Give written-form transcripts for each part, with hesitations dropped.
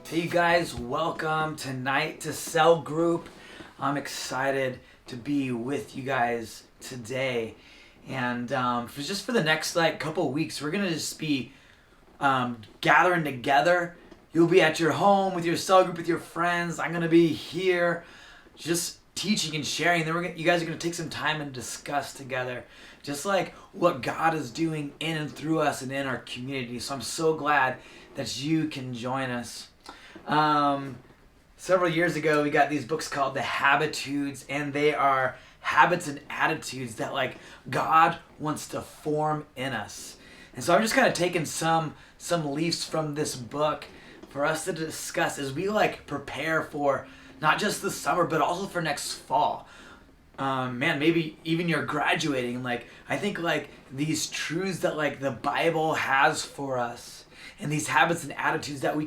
Hey you guys, welcome tonight to Cell Group. I'm excited to be with you guys today. And for the next couple weeks, we're gonna just be gathering together. You'll be at your home with your cell group with your friends. I'm gonna be here just teaching and sharing. Then you guys are gonna take some time and discuss together just like what God is doing in and through us and in our community. So I'm so glad that you can join us. Several years ago, we got these books called The Habitudes, and they are habits and attitudes that God wants to form in us. And so I'm just kind of taking some leaves from this book for us to discuss as we prepare for not just the summer, but also for next fall. Maybe even you're graduating. I think these truths that the Bible has for us, and these habits and attitudes that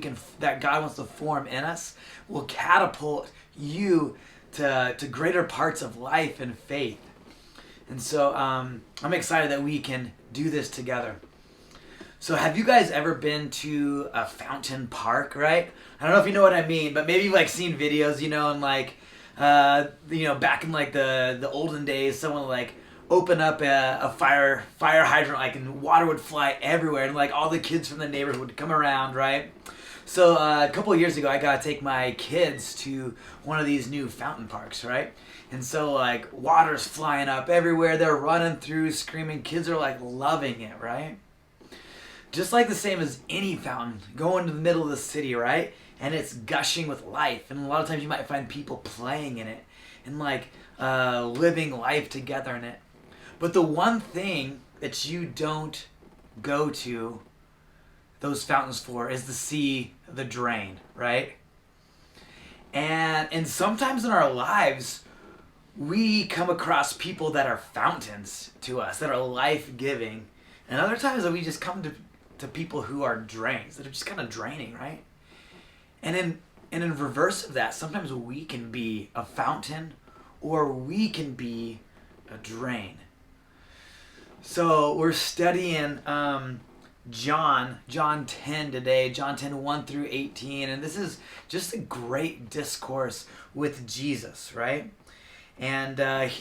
God wants to form in us will catapult you to greater parts of life and faith. And so I'm excited that we can do this together. So have you guys ever been to a fountain park, right? I don't know if you know what I mean, but maybe you've seen videos, and back in the olden days, someone would open up a fire hydrant and water would fly everywhere, and all the kids from the neighborhood would come around, right? So a couple of years ago, I got to take my kids to one of these new fountain parks, right? And so water's flying up everywhere, they're running through screaming, kids are loving it, right? Just the same as any fountain going to the middle of the city, right? And it's gushing with life, and a lot of times you might find people playing in it and living life together in it. But the one thing that you don't go to those fountains for is to see the drain, right? And sometimes in our lives, we come across people that are fountains to us, that are life-giving. And other times that we just come to people who are drains, that are just kind of draining, right? And in reverse of that, sometimes we can be a fountain or we can be a drain. So we're studying John 10 today, John 10, 1 through 18. And this is just a great discourse with Jesus, right? And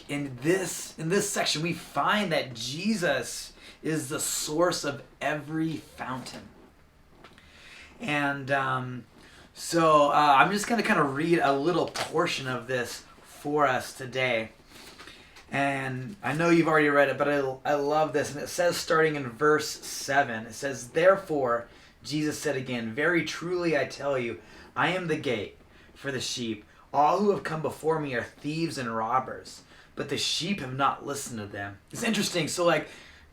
in this section, we find that Jesus is the source of every fountain. And so I'm just going to kind of read a little portion of this for us today. And I know you've already read it, but I love this. And it says, starting in verse 7, it says, "Therefore, Jesus said again, very truly I tell you, I am the gate for the sheep. All who have come before me are thieves and robbers, but the sheep have not listened to them." It's interesting. So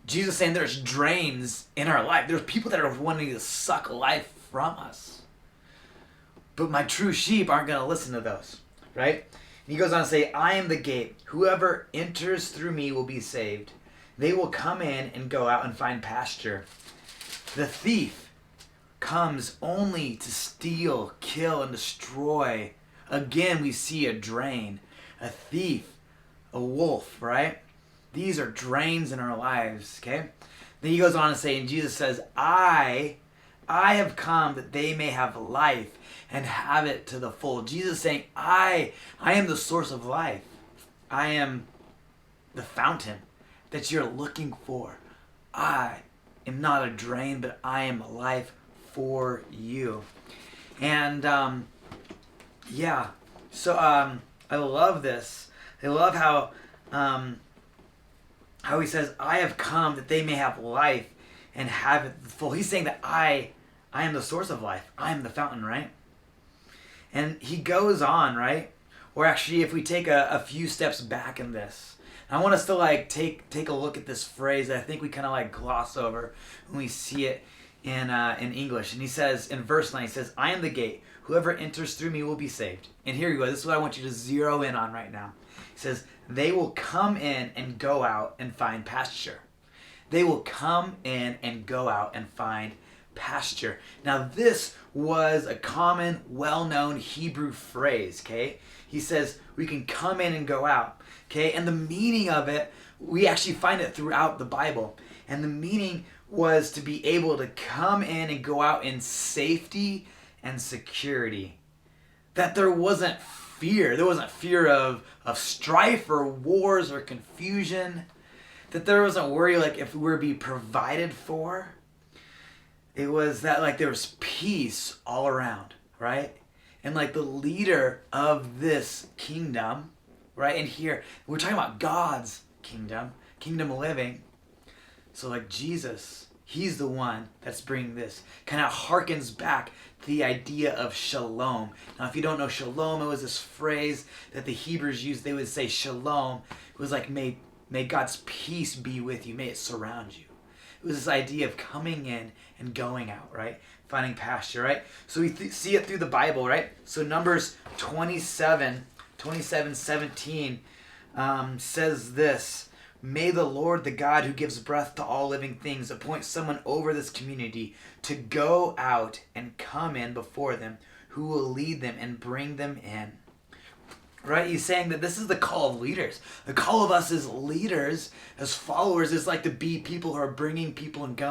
Jesus saying there's drains in our life. There's people that are wanting to suck life from us. But my true sheep aren't going to listen to those, right? And he goes on to say, "I am the gate. Whoever enters through me will be saved. They will come in and go out and find pasture. The thief comes only to steal, kill, and destroy." Again, we see a drain, a thief, a wolf, right? These are drains in our lives, okay? Then he goes on to say, and Jesus says, I have come that they may have life and have it to the full. Jesus saying, I am the source of life. I am the fountain that you're looking for. I am not a drain, but I am life for you. And I love this. I love how he says, I have come that they may have life and have it full. He's saying that I am the source of life. I am the fountain, right? And he goes on, right? Or actually, if we take a few steps back in this, I want us to take a look at this phrase that I think we kind of gloss over when we see it in English. And he says, in verse 9, he says, "I am the gate. Whoever enters through me will be saved." And here you go. This is what I want you to zero in on right now. He says, "They will come in and go out and find pasture." They will come in and go out and find pasture. Now this was a common, well-known Hebrew phrase, okay? He says we can come in and go out, okay? And the meaning of it, we actually find it throughout the Bible. And the meaning was to be able to come in and go out in safety and security. That there wasn't fear. There wasn't fear of strife or wars or confusion. That there wasn't worry like if we were be provided for. It was that like there was peace all around, right? And like the leader of this kingdom, right? And here we're talking about God's kingdom living. So like Jesus, he's the one that's bringing this. Kind of harkens back to the idea of shalom. Now, if you don't know shalom, it was this phrase that the Hebrews used. They would say shalom. It was like, may God's peace be with you. May it surround you. It was this idea of coming in and going out, right? Finding pasture, right? So we see it through the Bible, right? So Numbers 27:17 says this: May the Lord, the God who gives breath to all living things, appoint someone over this community to go out and come in before them, who will lead them and bring them in. Right? He's saying that this is the call of leaders. The call of us as leaders, as followers, is like to be people who are bringing people and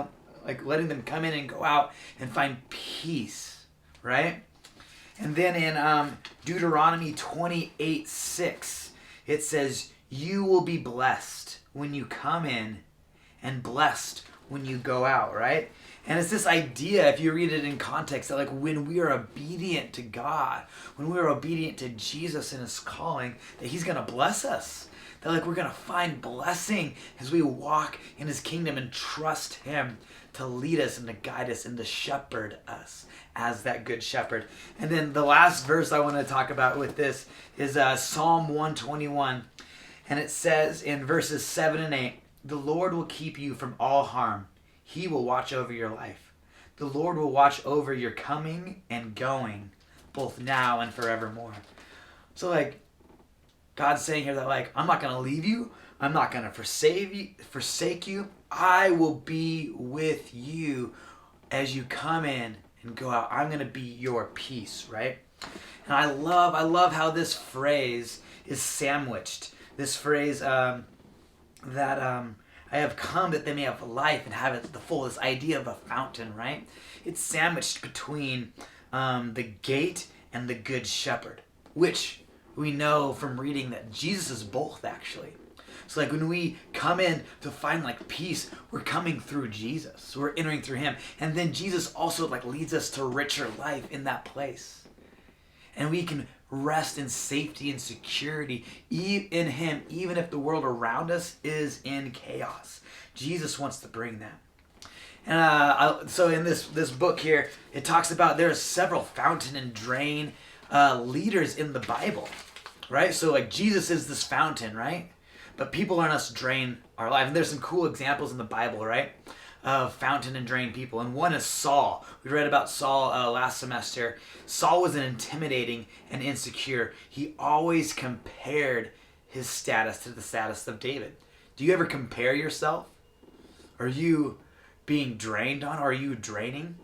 like letting them come in and go out and find peace. Right? And then in Deuteronomy 28:6, it says, you will be blessed when you come in and blessed when you go out, right? And it's this idea, if you read it in context, that like when we are obedient to God, when we are obedient to Jesus and his calling, that he's going to bless us. That like we're going to find blessing as we walk in his kingdom and trust him to lead us and to guide us and to shepherd us as that good shepherd. And then the last verse I want to talk about with this is Psalm 121. And it says in verses 7 and 8, the Lord will keep you from all harm. He will watch over your life. The Lord will watch over your coming and going, both now and forevermore. So like, God's saying here that like, I'm not going to leave you. I'm not going to forsake you. I will be with you as you come in and go out. I'm going to be your peace, right? And I love how this phrase is sandwiched. This phrase that I have come that they may have life and have it to the full. This idea of a fountain, right? It's sandwiched between the gate and the good shepherd, which we know from reading that Jesus is both actually. So like when we come in to find like peace, we're coming through Jesus. So we're entering through him. And then Jesus also like leads us to richer life in that place. And we can rest in safety and security in him, even if the world around us is in chaos. Jesus wants to bring that. And so in this book here, it talks about there's several fountain and drain leaders in the Bible, right? So like Jesus is this fountain, right? But people aren't us drain our life. And there's some cool examples in the Bible, right? Of fountain and drain people. And one is Saul. We read about Saul last semester. Saul was an intimidating and insecure. He always compared his status to the status of David. Do you ever compare yourself? Are you being drained on? Or are you draining?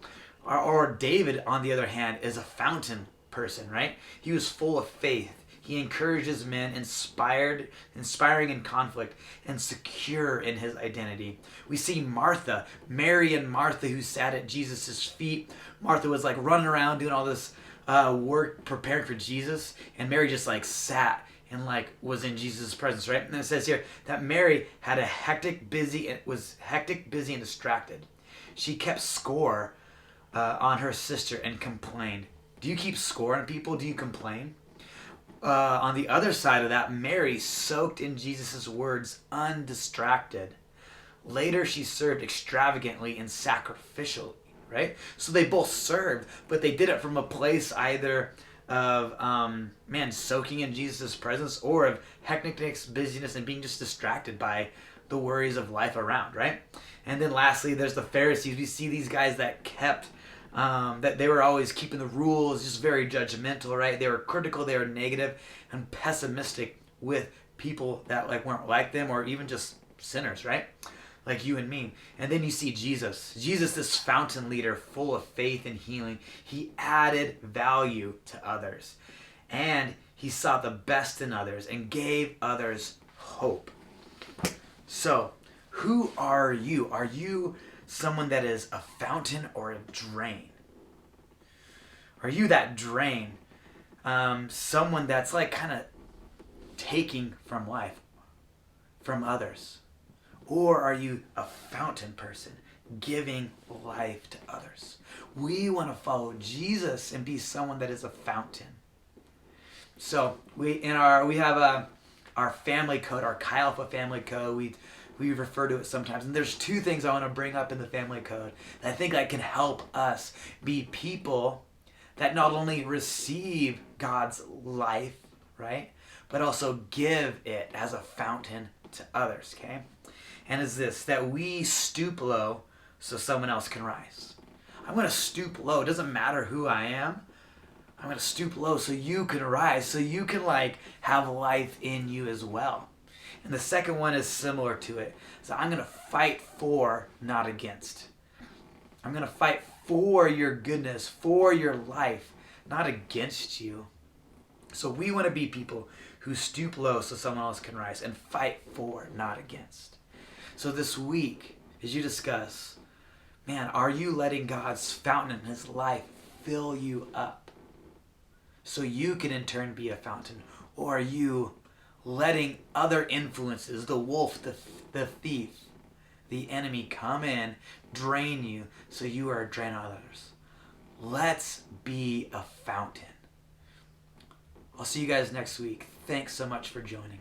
Or David, on the other hand, is a fountain person, right? He was full of faith. He encourages men, inspiring in conflict, and secure in his identity. We see Martha, Mary and Martha, who sat at Jesus' feet. Martha was like running around doing all this work, preparing for Jesus, and Mary just like sat and like was in Jesus' presence, right? And it says here that Mary had a busy, and distracted. She kept score on her sister and complained. Do you keep score on people? Do you complain? On the other side of that, Mary soaked in Jesus' words, undistracted. Later, she served extravagantly and sacrificially, right? So they both served, but they did it from a place either of, soaking in Jesus' presence, or of hecticness, busyness, and being just distracted by the worries of life around, right? And then lastly, there's the Pharisees. We see these guys that kept that they were always keeping the rules, just very judgmental, right? They were critical, they were negative and pessimistic with people that like weren't like them, or even just sinners, right? Like you and me. And then you see Jesus, this fountain leader full of faith and healing. He added value to others, and he saw the best in others and gave others hope. So, who are you? Are you someone that is a fountain or a drain? Are you that drain? Someone that's like kind of taking from life, from others? Or are you a fountain person, giving life to others? We want to follow Jesus and be someone that is a fountain. So we have our family code, our Chi Alpha family code. We refer to it sometimes, and there's two things I want to bring up in the family code that I think that can help us be people that not only receive God's life, right, but also give it as a fountain to others. Okay, and is this that we stoop low so someone else can rise. I'm going to stoop low. It doesn't matter who I am. I'm going to stoop low so you can rise, so you can like have life in you as well. And the second one is similar to it. So I'm going to fight for, not against. I'm going to fight for your goodness, for your life, not against you. So we want to be people who stoop low so someone else can rise and fight for, not against. So this week, as you discuss, man, are you letting God's fountain in his life fill you up so you can in turn be a fountain? Or are you letting other influences, the wolf, the thief, the enemy come in, drain you so you are a drain on others? Let's be a fountain. I'll see you guys next week. Thanks so much for joining.